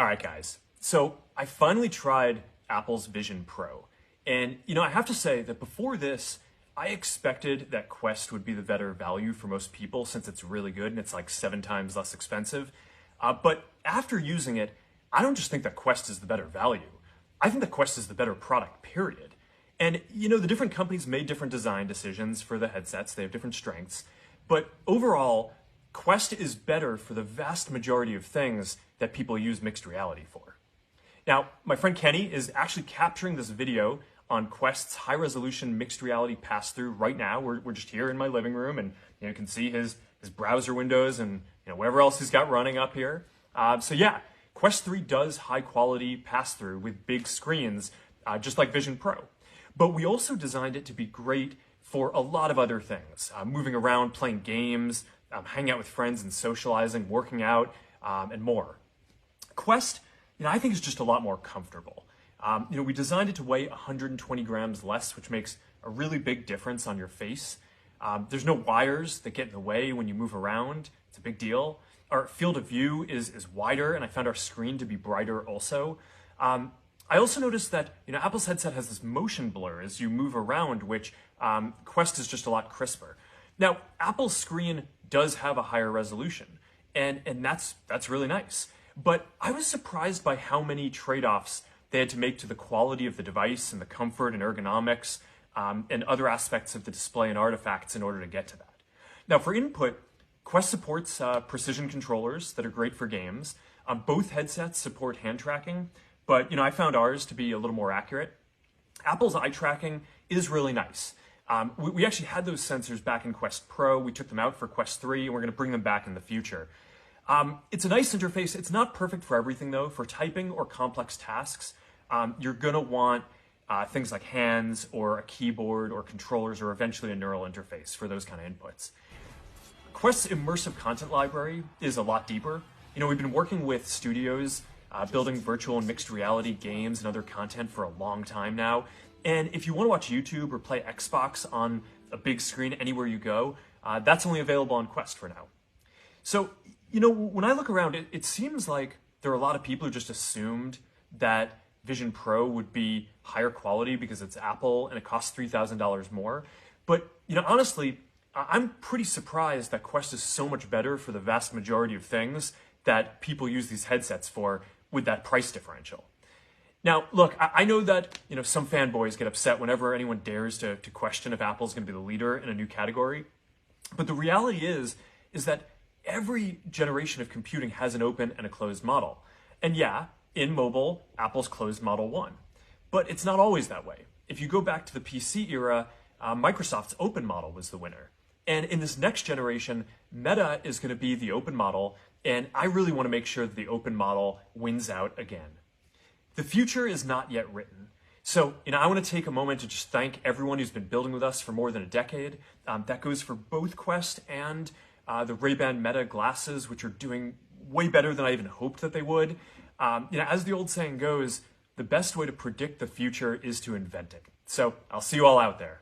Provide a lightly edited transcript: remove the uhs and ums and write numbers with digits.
All right, guys. So I finally tried Apple's Vision Pro. And, I have to say that before this, I expected that Quest would be the better value for most people since it's really good and it's like 7 times less expensive. But after using it, I don't just think that Quest is the better value. I think that Quest is the better product, period. And, the different companies made different design decisions for the headsets. They have different strengths. But overall, Quest is better for the vast majority of things that people use mixed reality for. Now, my friend Kenny is actually capturing this video on Quest's high-resolution mixed reality pass-through right now. We're just here in my living room, and you can see his browser windows and whatever else he's got running up here. So yeah, Quest 3 does high-quality pass-through with big screens, just like Vision Pro. But we also designed it to be great for a lot of other things, moving around, playing games, hanging out with friends and socializing, working out, and more. Quest, I think is just a lot more comfortable. We designed it to weigh 120 grams less, which makes a really big difference on your face. There's no wires that get in the way when you move around. It's a big deal. Our field of view is wider, and I found our screen to be brighter also. I also noticed that Apple's headset has this motion blur as you move around, which Quest is just a lot crisper. Now, Apple's screen does have a higher resolution, and that's really nice. But I was surprised by how many trade-offs they had to make to the quality of the device and the comfort and ergonomics and other aspects of the display and artifacts in order to get to that. Now, for input, Quest supports precision controllers that are great for games. Both headsets support hand tracking, but I found ours to be a little more accurate. Apple's eye tracking is really nice. We actually had those sensors back in Quest Pro. We took them out for Quest 3, and we're going to bring them back in the future. It's a nice interface. It's not perfect for everything, though. For typing or complex tasks, you're going to want things like hands or a keyboard or controllers or eventually a neural interface for those kind of inputs. Quest's immersive content library is a lot deeper. We've been working with studios building virtual and mixed reality games and other content for a long time now. And if you want to watch YouTube or play Xbox on a big screen anywhere you go, that's only available on Quest for now. So, when I look around, it seems like there are a lot of people who just assumed that Vision Pro would be higher quality because it's Apple and it costs $3,000 more. But, honestly, I'm pretty surprised that Quest is so much better for the vast majority of things that people use these headsets for with that price differential. Now, look, I know that, some fanboys get upset whenever anyone dares to question if Apple's going to be the leader in a new category. But the reality is that every generation of computing has an open and a closed model. And yeah, in mobile, Apple's closed model won. But it's not always that way. If you go back to the PC era, Microsoft's open model was the winner. And in this next generation, Meta is going to be the open model, and I really want to make sure that the open model wins out again. The future is not yet written. So, I want to take a moment to just thank everyone who's been building with us for more than a decade. That goes for both Quest and the Ray-Ban Meta glasses, which are doing way better than I even hoped that they would. As the old saying goes, the best way to predict the future is to invent it. So I'll see you all out there.